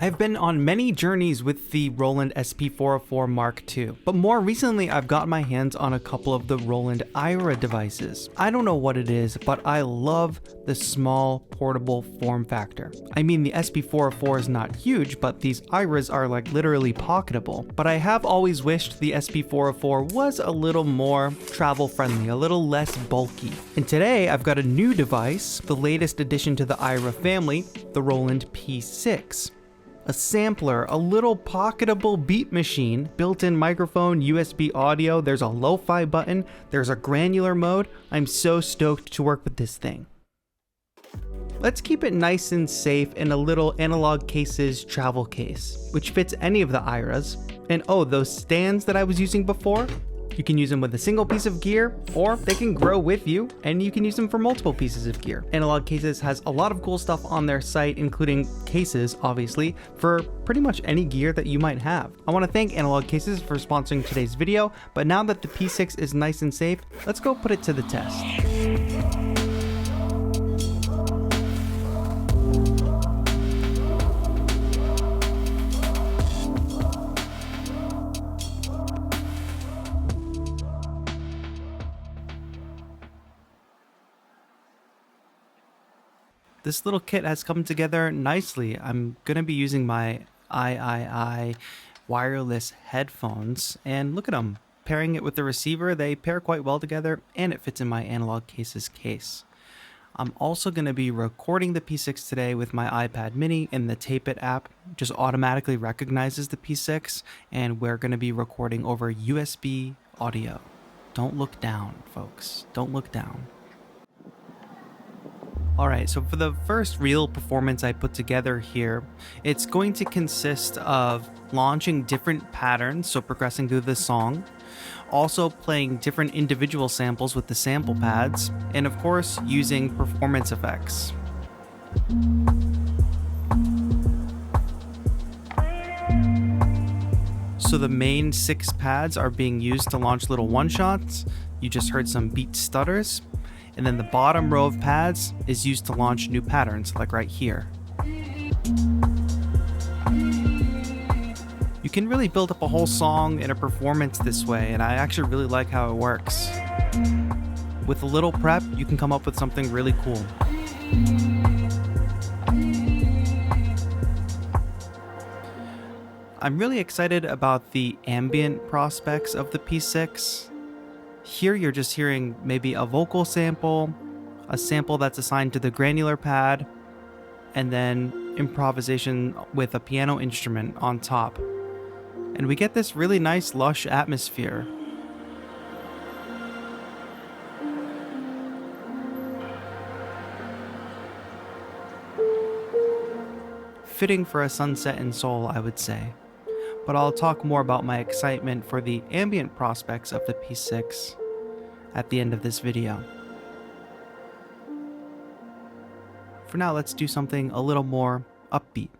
I've been on many journeys with the Roland SP404 Mark II, but more recently I've got my hands on a couple of the Roland Aira devices. I don't know what it is, but I love the small portable form factor. I mean, the SP404 is not huge, but these Airas are like literally pocketable. But I have always wished the SP404 was a little more travel friendly, a little less bulky. And today I've got a new device, the latest addition to the Aira family, the Roland P-6. A sampler, a little pocketable beat machine, built-in microphone, USB audio, there's a lo-fi button, there's a granular mode. I'm so stoked to work with this thing. Let's keep it nice and safe in a little Analog Cases travel case, which fits any of the Airas. And oh, those stands that I was using before? You can use them with a single piece of gear, or they can grow with you, and you can use them for multiple pieces of gear. Analog Cases has a lot of cool stuff on their site, including cases, obviously, for pretty much any gear that you might have. I want to thank Analog Cases for sponsoring today's video, but now that the P6 is nice and safe, let's go put it to the test. This little kit has come together nicely. I'm going to be using my III wireless headphones, and look at them. Pairing it with the receiver, they pair quite well together, and it fits in my Analog Cases case. I'm also going to be recording the P6 today with my iPad mini, and the Tape It app just automatically recognizes the P6, and we're going to be recording over USB audio. Don't look down, folks. Don't look down. Alright, so for the first real performance I put together here, it's going to consist of launching different patterns, so progressing through the song, also playing different individual samples with the sample pads, and of course using performance effects. So the main 6 pads are being used to launch little one-shots. You just heard some beat stutters. And then the bottom row of pads is used to launch new patterns, like right here. You can really build up a whole song in a performance this way, and I actually really like how it works. With a little prep, you can come up with something really cool. I'm really excited about the ambient prospects of the P6. Here you're just hearing maybe a vocal sample, a sample that's assigned to the granular pad, and then improvisation with a piano instrument on top. And we get this really nice lush atmosphere. Fitting for a sunset in Seoul, I would say. But I'll talk more about my excitement for the ambient prospects of the P6 at the end of this video. For now, let's do something a little more upbeat.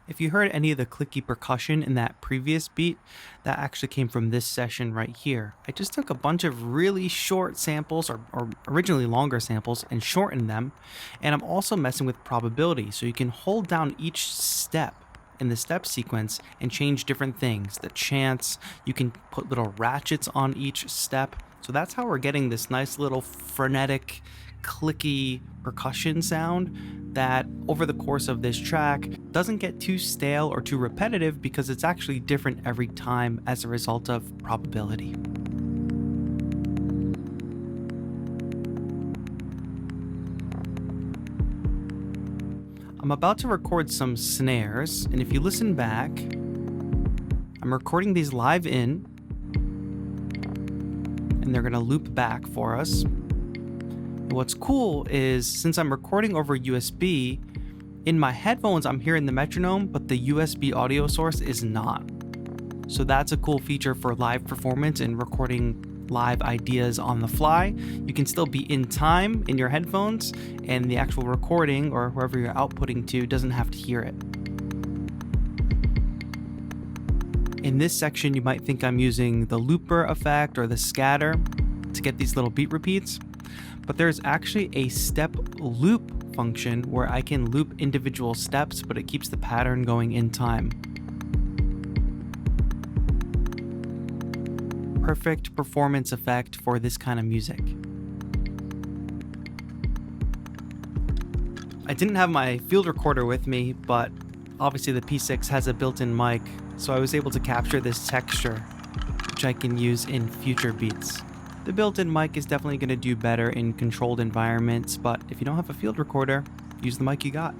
If you heard any of the clicky percussion in that previous beat, that actually came from this session right here. I just took a bunch of really short samples, or originally longer samples, and shortened them. And I'm also messing with probability, so you can hold down each step in the step sequence and change different things. The chants, you can put little ratchets on each step. So that's how we're getting this nice little frenetic, clicky percussion sound that over the course of this track doesn't get too stale or too repetitive, because it's actually different every time as a result of probability. I'm about to record some snares, and if you listen back, I'm recording these live in, and they're gonna loop back for us. What's cool is, since I'm recording over USB, in my headphones I'm hearing the metronome, but the USB audio source is not. So that's a cool feature for live performance and recording live ideas on the fly. You can still be in time in your headphones, and the actual recording or whoever you're outputting to doesn't have to hear it. In this section, you might think I'm using the looper effect or the scatter to get these little beat repeats, but there's actually a step loop function where I can loop individual steps, but it keeps the pattern going in time. Perfect performance effect for this kind of music. I didn't have my field recorder with me, but obviously the P6 has a built-in mic, so I was able to capture this texture, which I can use in future beats. The built-in mic is definitely going to do better in controlled environments, but if you don't have a field recorder, use the mic you got.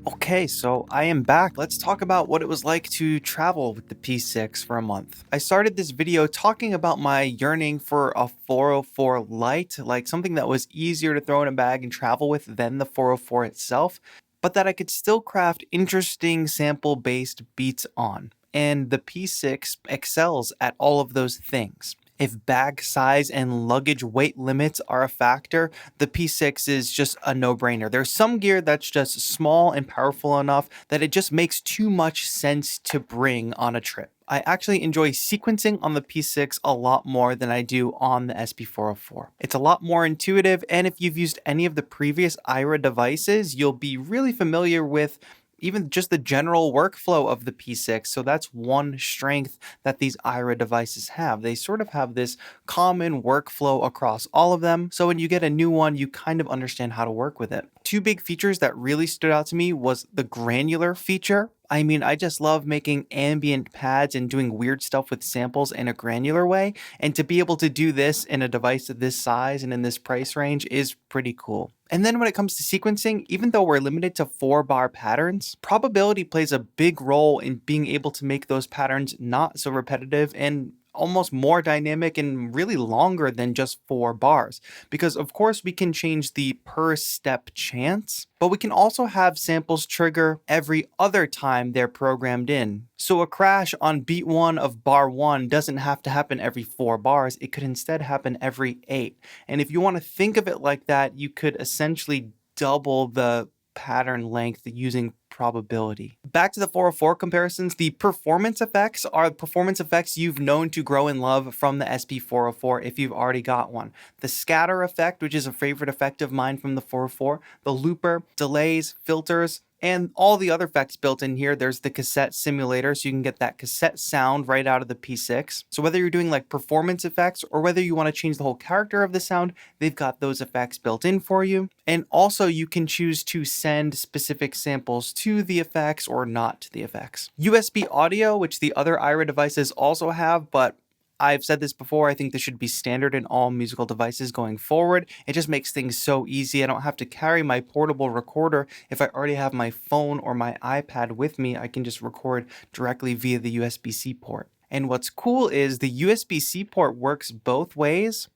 Okay, so I am back. Let's talk about what it was like to travel with the P6 for a month. I started this video talking about my yearning for a 404 Lite, like something that was easier to throw in a bag and travel with than the 404 itself, but that I could still craft interesting sample-based beats on. And the P6 excels at all of those things. If bag size and luggage weight limits are a factor, the P6 is just a no-brainer. There's some gear that's just small and powerful enough that it just makes too much sense to bring on a trip. I actually enjoy sequencing on the P6 a lot more than I do on the SP404. It's a lot more intuitive, and if you've used any of the previous Aira devices, you'll be really familiar with even just the general workflow of the P6. So that's one strength that these Aira devices have. They sort of have this common workflow across all of them. So when you get a new one, you kind of understand how to work with it. Two big features that really stood out to me was the granular feature. I mean, I just love making ambient pads and doing weird stuff with samples in a granular way. And to be able to do this in a device of this size and in this price range is pretty cool. And then when it comes to sequencing, even though we're limited to 4-bar patterns, probability plays a big role in being able to make those patterns not so repetitive and almost more dynamic and really longer than just 4 bars. Because of course we can change the per step chance, but we can also have samples trigger every other time they're programmed in. So a crash on beat 1 of bar 1 doesn't have to happen every 4 bars, it could instead happen every 8. And if you want to think of it like that, you could essentially double the pattern length using probability. Back to the 404 comparisons, the performance effects are performance effects you've known to grow in love from the SP404 if you've already got one. The scatter effect, which is a favorite effect of mine from the 404, the looper, delays, filters, and all the other effects built in here. There's the cassette simulator, so you can get that cassette sound right out of the P6. So whether you're doing like performance effects or whether you want to change the whole character of the sound, they've got those effects built in for you. And also you can choose to send specific samples to the effects or not to the effects. USB audio, which the other Aira devices also have, but I've said this before, I think this should be standard in all musical devices going forward. It just makes things so easy. I don't have to carry my portable recorder. If I already have my phone or my iPad with me, I can just record directly via the USB-C port. And what's cool is the USB-C port works both ways.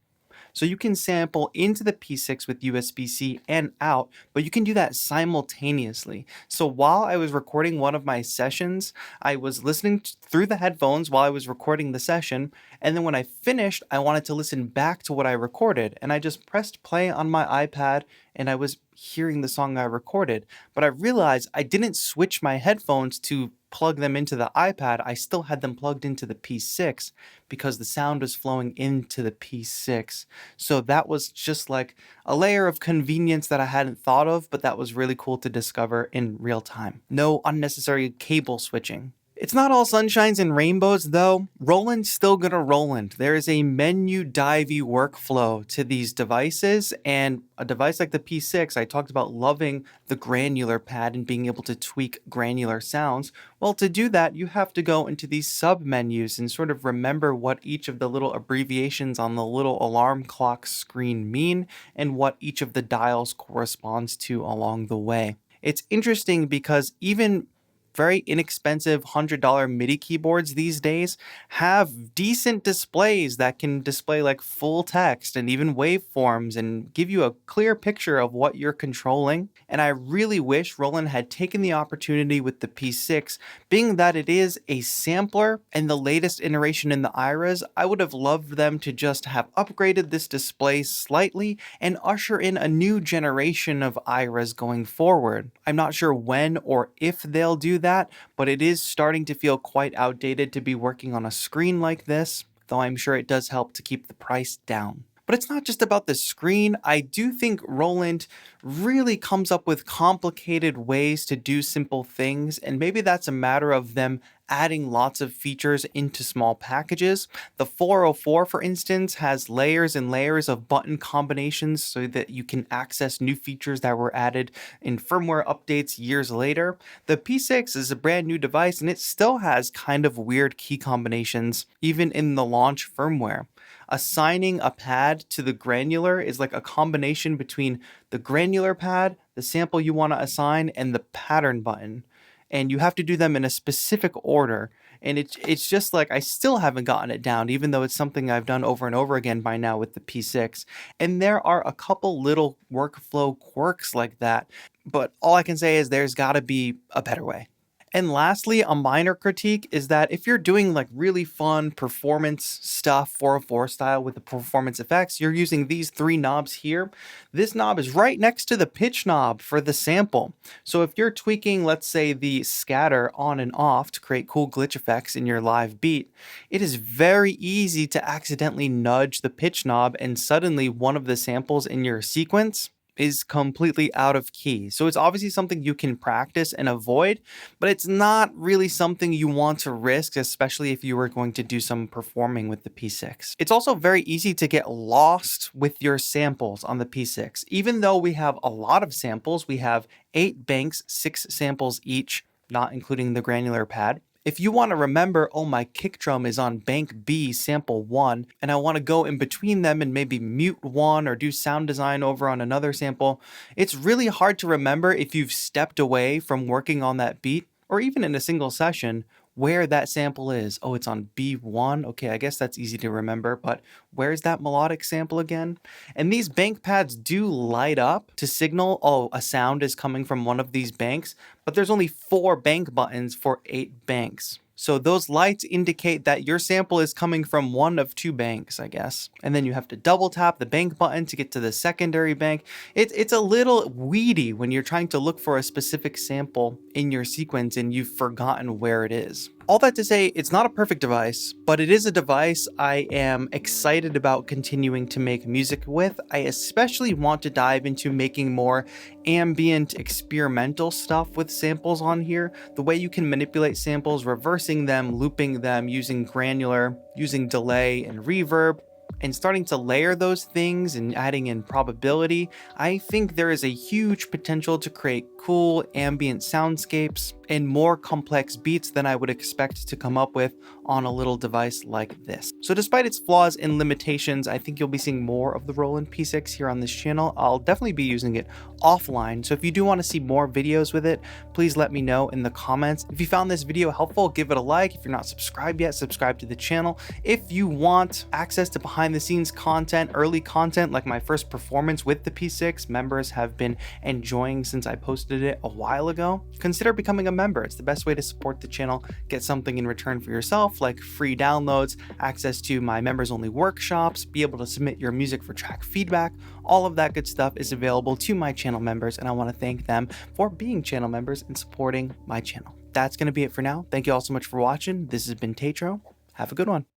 So you can sample into the P6 with USB-C and out, but you can do that simultaneously. So while I was recording one of my sessions, I was listening through the headphones while I was recording the session, and then when I finished, I wanted to listen back to what I recorded, and I just pressed play on my iPad, and I was hearing the song I recorded. But I realized I didn't switch my headphones to plug them into the iPad. I still had them plugged into the P6 because the sound was flowing into the P6. So that was just like a layer of convenience that I hadn't thought of, but that was really cool to discover in real time. No unnecessary cable switching. It's not all sunshines and rainbows though. Roland's still gonna Roland. There is a menu divey workflow to these devices, and a device like the P6, I talked about loving the granular pad and being able to tweak granular sounds. Well, to do that, you have to go into these sub menus and sort of remember what each of the little abbreviations on the little alarm clock screen mean and what each of the dials corresponds to along the way. It's interesting because even very inexpensive $100 MIDI keyboards these days have decent displays that can display like full text and even waveforms and give you a clear picture of what you're controlling. And I really wish Roland had taken the opportunity with the P6, being that it is a sampler and the latest iteration in the Airas. I would have loved them to just have upgraded this display slightly and usher in a new generation of Airas going forward. I'm not sure when or if they'll do that, but it is starting to feel quite outdated to be working on a screen like this, though I'm sure it does help to keep the price down. But it's not just about the screen. I do think Roland really comes up with complicated ways to do simple things, and maybe that's a matter of them adding lots of features into small packages. The 404, for instance, has layers and layers of button combinations so that you can access new features that were added in firmware updates years later. The P6 is a brand new device and it still has kind of weird key combinations, even in the launch firmware. Assigning a pad to the granular is like a combination between the granular pad, the sample you want to assign, and the pattern button. And you have to do them in a specific order. And it's just like, I still haven't gotten it down, even though it's something I've done over and over again by now with the P6. And there are a couple little workflow quirks like that, but all I can say is there's got to be a better way. And lastly, a minor critique is that if you're doing like really fun performance stuff 404 style with the performance effects, you're using these three knobs here. This knob is right next to the pitch knob for the sample. So if you're tweaking, let's say, the scatter on and off to create cool glitch effects in your live beat, it is very easy to accidentally nudge the pitch knob and suddenly one of the samples in your sequence is completely out of key. So it's obviously something you can practice and avoid, but it's not really something you want to risk, especially if you were going to do some performing with the P6. It's also very easy to get lost with your samples on the P6. Even though we have a lot of samples, we have 8 banks, 6 samples each, not including the granular pad. If you want to remember, oh, my kick drum is on bank B, sample 1, and I want to go in between them and maybe mute one or do sound design over on another sample, it's really hard to remember if you've stepped away from working on that beat, or even in a single session, where that sample is. Oh, it's on B1. Okay, I guess that's easy to remember, but where's that melodic sample again? And these bank pads do light up to signal, oh, a sound is coming from one of these banks, but there's only 4 bank buttons for 8 banks. So those lights indicate that your sample is coming from one of 2 banks, I guess. And then you have to double tap the bank button to get to the secondary bank. It's a little weedy when you're trying to look for a specific sample in your sequence and you've forgotten where it is. All that to say, it's not a perfect device, but it is a device I am excited about continuing to make music with. I especially want to dive into making more ambient experimental stuff with samples on here. The way you can manipulate samples, reversing them, looping them, using granular, using delay and reverb, and starting to layer those things and adding in probability. I think there is a huge potential to create cool ambient soundscapes and more complex beats than I would expect to come up with on a little device like this. So despite its flaws and limitations, I think you'll be seeing more of the Roland P6 here on this channel. I'll definitely be using it offline, so if you do want to see more videos with it, please let me know in the comments. If you found this video helpful, give it a like. If you're not subscribed yet, subscribe to the channel. If you want access to behind the scenes content, early content like my first performance with the P6, members have been enjoying since I posted it a while ago, consider becoming a member. It's the best way to support the channel, get something in return for yourself, like free downloads, access to my members only workshops, be able to submit your music for track feedback. All of that good stuff is available to my channel members, and I want to thank them for being channel members and supporting my channel. That's going to be it for now. Thank you all so much for watching. This has been TAETRO. Have a good one.